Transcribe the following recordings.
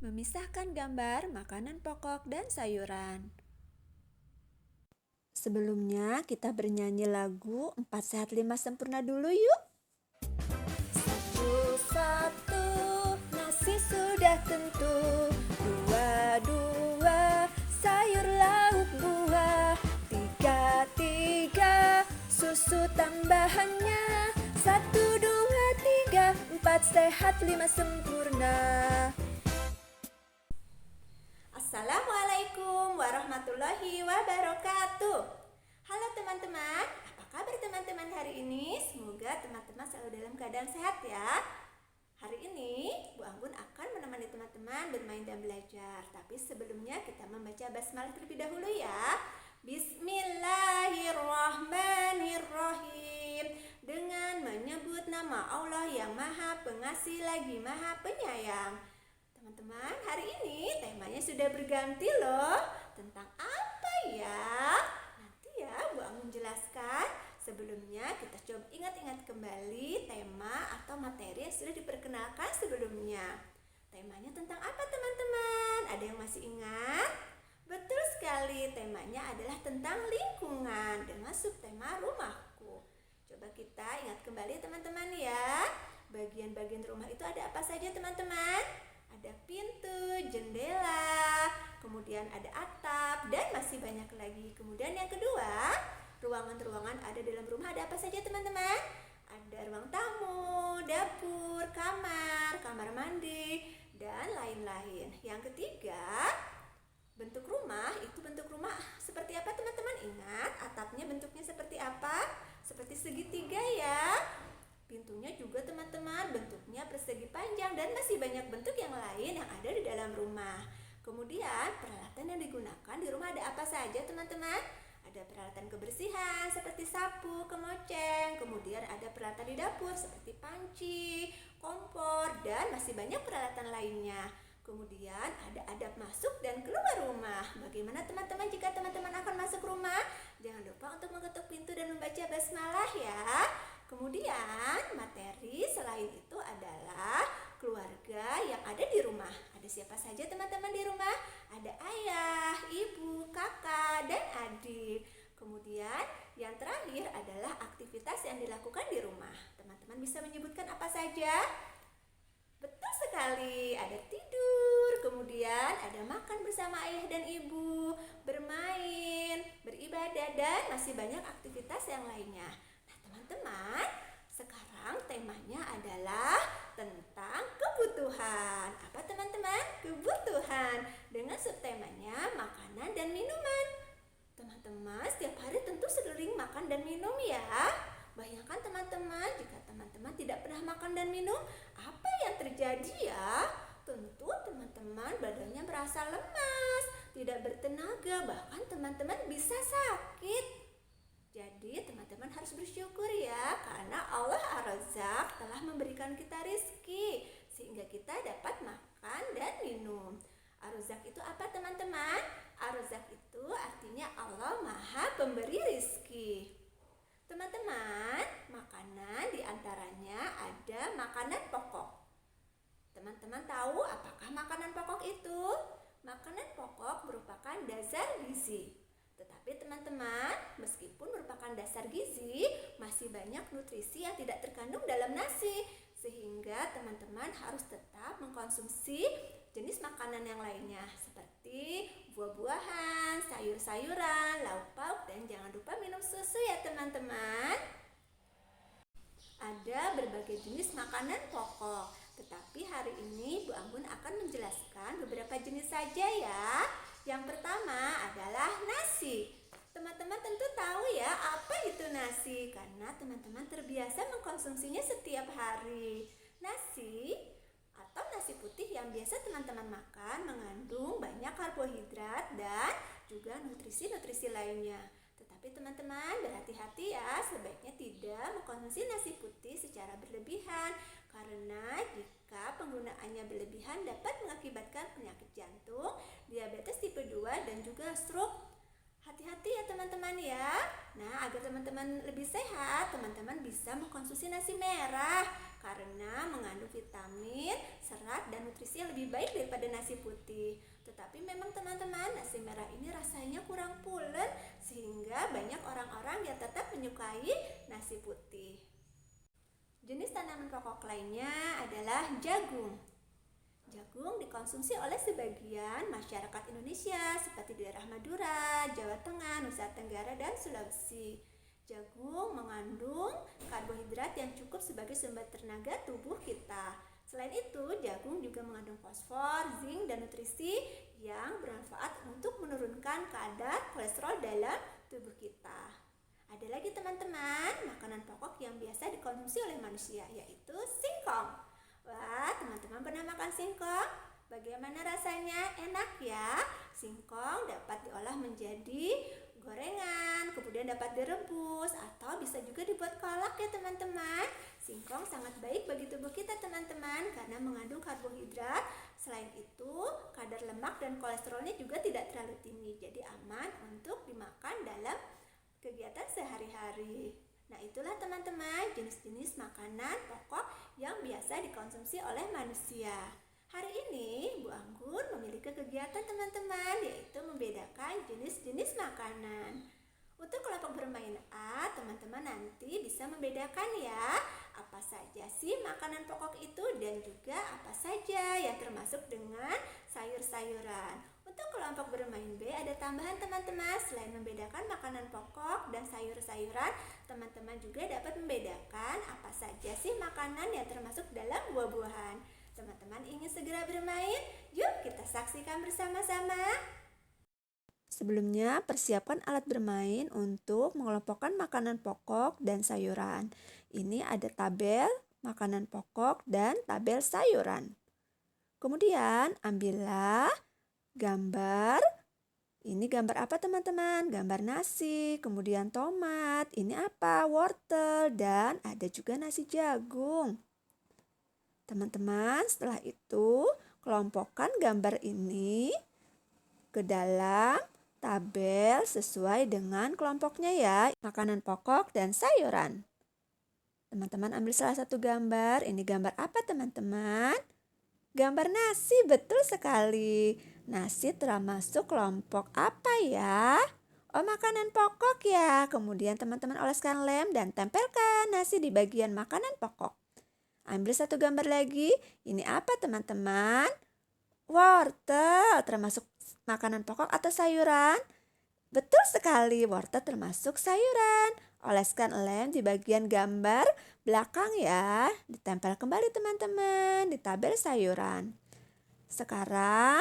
Memisahkan gambar makanan pokok dan sayuran. Sebelumnya kita bernyanyi lagu 4 sehat 5 sempurna dulu yuk. Satu, nasi sudah tentu. Dua, sayur lauk buah. Tiga, susu tambahannya. 1, 2, 3, 4 sehat 5 sempurna. Assalamualaikum warahmatullahi wabarakatuh. Halo teman-teman, apa kabar teman-teman hari ini? Semoga teman-teman selalu dalam keadaan sehat ya. Hari ini Bu Anggun akan menemani teman-teman bermain dan belajar. Tapi sebelumnya kita membaca basmalah terlebih dahulu ya. Bismillahirrahmanirrahim. Dengan menyebut nama Allah yang Maha Pengasih lagi Maha Penyayang. Teman-teman, hari ini temanya sudah berganti loh. Tentang apa ya? Nanti ya Bu Anggun jelaskan. Sebelumnya kita coba ingat-ingat kembali tema atau materi yang sudah diperkenalkan sebelumnya. Temanya tentang apa teman-teman? Ada yang masih ingat? Betul sekali, temanya adalah tentang lingkungan dengan subtema rumahku. Coba kita ingat kembali teman-teman ya. Bagian-bagian rumah itu ada apa saja teman-teman? Ada pintu, jendela, kemudian ada atap, dan masih banyak lagi. Kemudian yang kedua, ruangan-ruangan ada dalam rumah ada apa saja teman-teman? Ada ruang tamu, dapur, kamar mandi, dan lain-lain. Yang ketiga, bentuk rumah itu bentuk rumah seperti apa teman-teman? Ingat atapnya bentuknya seperti apa? Seperti segitiga ya. Pintunya juga teman-teman bentuknya persegi panjang dan masih banyak bentuk yang lain yang ada di dalam rumah. Kemudian peralatan yang digunakan di rumah ada apa saja teman-teman? Ada peralatan kebersihan seperti sapu, kemoceng. Kemudian ada peralatan di dapur seperti panci, kompor, dan masih banyak peralatan lainnya. Kemudian ada adab masuk dan keluar rumah. Bagaimana teman-teman jika teman-teman akan masuk rumah? Jangan lupa untuk mengetuk pintu dan membaca basmalah ya. Kemudian materi selain itu adalah keluarga yang ada di rumah. Ada siapa saja teman-teman di rumah? Ada ayah, ibu, kakak, dan adik. Kemudian yang terakhir adalah aktivitas yang dilakukan di rumah. Teman-teman bisa menyebutkan apa saja? Betul sekali, ada tidur, kemudian ada makan bersama ayah dan ibu, bermain, beribadah, dan masih banyak aktivitas yang lainnya. Nah teman-teman, sekarang temanya adalah tentang kebutuhan. Apa teman-teman? Kebutuhan. Dengan subtemanya makanan dan minuman. Teman-teman setiap hari tentu sering makan dan minum ya. Bayangkan teman-teman, jika teman-teman tidak pernah makan dan minum, apa yang terjadi ya? Tentu teman-teman badannya merasa lemas, tidak bertenaga, bahkan teman-teman bisa sakit. Jadi teman-teman harus bersyukur ya, karena Allah Ar-Razzaq telah memberikan kita rezeki, sehingga kita dapat makan dan minum. Ar-Razzaq itu apa teman-teman? Ar-Razzaq itu artinya Allah Maha Pemberi rezeki. Teman-teman, makanan diantaranya ada makanan pokok. Teman-teman tahu apakah makanan pokok itu? Makanan pokok merupakan dasar gizi. Tetapi teman-teman, meskipun merupakan dasar gizi, masih banyak nutrisi yang tidak terkandung dalam nasi. Sehingga teman-teman harus tetap mengkonsumsi jenis makanan yang lainnya seperti buah-buahan, sayur-sayuran, lauk pauk, dan jangan lupa minum susu ya teman-teman. Ada berbagai jenis makanan pokok, tetapi hari ini Bu Anggun akan menjelaskan beberapa jenis saja ya. Yang pertama adalah nasi. Teman-teman tentu tahu ya apa itu nasi, karena teman-teman terbiasa mengkonsumsinya setiap hari. Nasi atau nasi putih yang biasa teman-teman makan mengandung banyak karbohidrat dan juga nutrisi-nutrisi lainnya. Tetapi teman-teman berhati-hati ya, sebaiknya tidak mengkonsumsi nasi putih secara berlebihan, karena jika penggunaannya berlebihan dapat mengakibatkan penyakit jantung, diabetes tipe 2, dan juga stroke. Hati-hati ya teman-teman ya. Nah, agar teman-teman lebih sehat, teman-teman bisa mengkonsumsi nasi merah, karena mengandung vitamin, serat, dan nutrisi yang lebih baik daripada nasi putih. Tetapi memang teman-teman, nasi merah ini rasanya kurang pulen sehingga banyak orang-orang yang tetap menyukai nasi putih. Jenis tanaman pokok lainnya adalah jagung. Jagung dikonsumsi oleh sebagian masyarakat Indonesia seperti di daerah Madura, Jawa Tengah, Nusa Tenggara, dan Sulawesi. Jagung mengandung karbohidrat yang cukup sebagai sumber tenaga tubuh kita. Selain itu, jagung juga mengandung fosfor, zinc, dan nutrisi yang bermanfaat untuk menurunkan kadar kolesterol dalam tubuh kita. Ada lagi teman-teman, makanan pokok yang biasa dikonsumsi oleh manusia, yaitu singkong. Wah, teman-teman pernah makan singkong? Bagaimana rasanya? Enak ya? Singkong dapat diolah menjadi gorengan, kemudian dapat direbus, atau bisa juga dibuat kolak ya teman-teman. Singkong sangat baik bagi tubuh kita teman-teman, karena mengandung karbohidrat. Selain itu, kadar lemak dan kolesterolnya juga tidak terlalu tinggi, jadi aman untuk dimakan dalam kegiatan sehari-hari. Nah, itulah teman-teman jenis-jenis makanan pokok yang biasa dikonsumsi oleh manusia. Hari ini Bu Anggun memiliki kegiatan teman-teman, yaitu membedakan jenis-jenis makanan. Untuk kelompok bermain A, teman-teman nanti bisa membedakan ya, apa saja sih makanan pokok itu dan juga apa saja yang termasuk dengan sayur-sayuran. Untuk kelompok bermain B ada tambahan teman-teman, selain membedakan makanan pokok dan sayur-sayuran, teman-teman juga dapat membedakan apa saja sih makanan yang termasuk dalam buah-buahan. Teman-teman ingin segera bermain? Yuk kita saksikan bersama-sama. Sebelumnya, persiapkan alat bermain untuk mengelompokkan makanan pokok dan sayuran. Ini ada tabel makanan pokok dan tabel sayuran. Kemudian, ambillah gambar. Ini gambar apa teman-teman? Gambar nasi, kemudian tomat. Ini apa? Wortel, dan ada juga nasi jagung. Teman-teman, setelah itu kelompokkan gambar ini ke dalam tabel sesuai dengan kelompoknya ya, makanan pokok dan sayuran. Teman-teman ambil salah satu gambar. Ini gambar apa teman-teman? Gambar nasi, betul sekali. Nasi termasuk kelompok apa ya? Oh, makanan pokok ya. Kemudian teman-teman oleskan lem dan tempelkan nasi di bagian makanan pokok. Ambil satu gambar lagi. Ini apa teman-teman? Wortel, termasuk makanan pokok atau sayuran? Betul sekali, wortel termasuk sayuran. Oleskan lem di bagian gambar belakang ya. Ditempel kembali teman-teman di tabel sayuran. Sekarang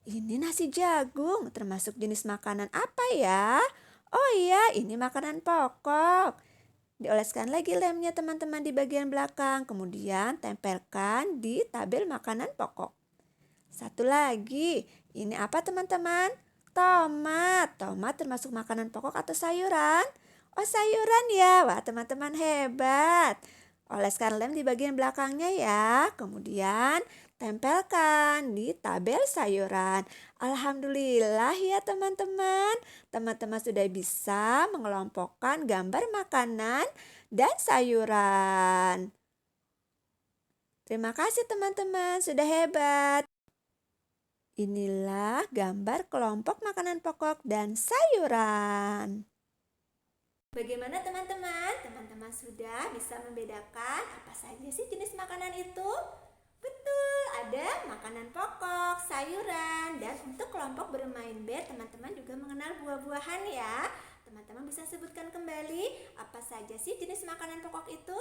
ini nasi jagung, termasuk jenis makanan apa ya? Oh iya, ini makanan pokok. Dioleskan lagi lemnya teman-teman di bagian belakang. Kemudian tempelkan di tabel makanan pokok. Satu lagi, ini apa teman-teman? Tomat. Tomat termasuk makanan pokok atau sayuran? Oh, sayuran ya. Wah, teman-teman hebat. Oleskan lem di bagian belakangnya ya. Kemudian tempelkan di tabel sayuran. Alhamdulillah ya teman-teman. Teman-teman sudah bisa mengelompokkan gambar makanan dan sayuran. Terima kasih teman-teman, sudah hebat. Inilah gambar kelompok makanan pokok dan sayuran. Bagaimana teman-teman? Teman-teman sudah bisa membedakan apa saja sih jenis makanan itu? Betul, ada makanan pokok, sayuran, dan untuk kelompok bermain B, teman-teman juga mengenal buah-buahan ya. Teman-teman bisa sebutkan kembali apa saja sih jenis makanan pokok itu?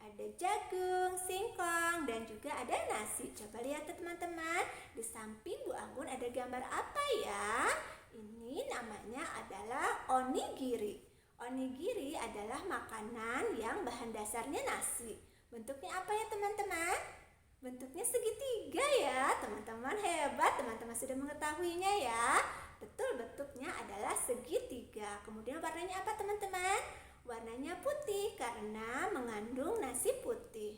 Ada jagung, singkong, dan juga ada nasi. Coba lihat teman-teman, di samping Bu Anggun ada gambar apa ya? Ini namanya adalah onigiri. Onigiri adalah makanan yang bahan dasarnya nasi. Bentuknya apa ya teman-teman? Bentuknya segitiga ya. Teman-teman hebat, teman-teman sudah mengetahuinya ya. Betul, bentuknya adalah segitiga. Kemudian warnanya apa teman-teman? Warnanya putih karena mengandung nasi putih.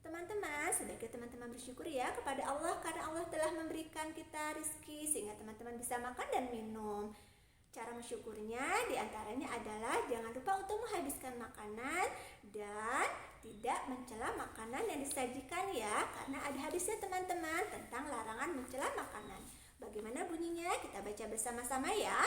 Teman-teman, sebagai teman-teman bersyukur ya kepada Allah karena Allah telah memberikan kita rezeki sehingga teman-teman bisa makan dan minum. Cara mensyukurnya diantaranya adalah jangan lupa untuk menghabiskan makanan dan tidak mencela makanan yang disajikan ya, karena ada hadisnya teman-teman tentang larangan mencela makanan. Bagaimana bunyinya? Kita baca bersama-sama ya.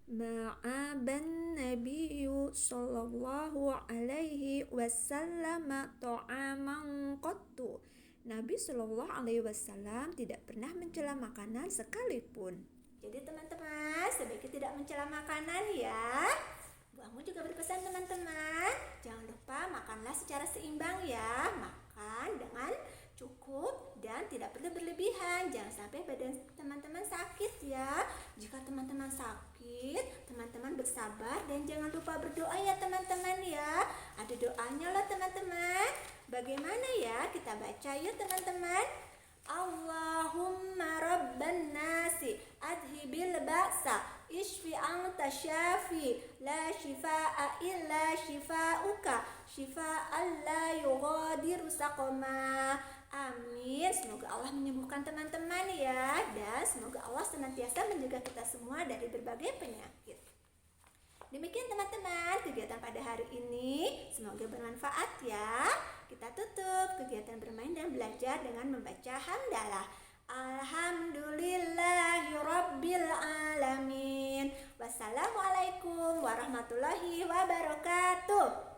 Ma'aban Nabiyyu sallallahu alaihi wasallam ta'aman qattu. Nabi sallallahu alaihi wasallam tidak pernah mencela makanan sekalipun. Jadi teman-teman, sebaiknya tidak mencela makanan ya. Buahmu juga berpesan teman-teman, jangan lupa makanlah secara seimbang ya. Makan dengan cukup dan tidak perlu berlebihan. Jangan sampai badan teman-teman sakit ya. Jika teman-teman sakit, teman-teman bersabar dan jangan lupa berdoa ya teman-teman ya. Ada doanya loh teman-teman. Bagaimana ya? Kita baca yuk teman-teman. Allahumma rabban nasi adhibil ba'sa ishfi anta syafi la shifaa'a illa shifa'uka shifa'an la yughadiru saqama. Amin. Semoga Allah menyembuhkan teman-teman ya, dan semoga Allah senantiasa menjaga kita semua dari berbagai penyakit. Demikian teman-teman kegiatan pada hari ini, semoga bermanfaat ya. Kita tutup kegiatan bermain dan belajar dengan membaca hamdalah. Alhamdulillahirabbil alamin. Wassalamualaikum warahmatullahi wabarakatuh.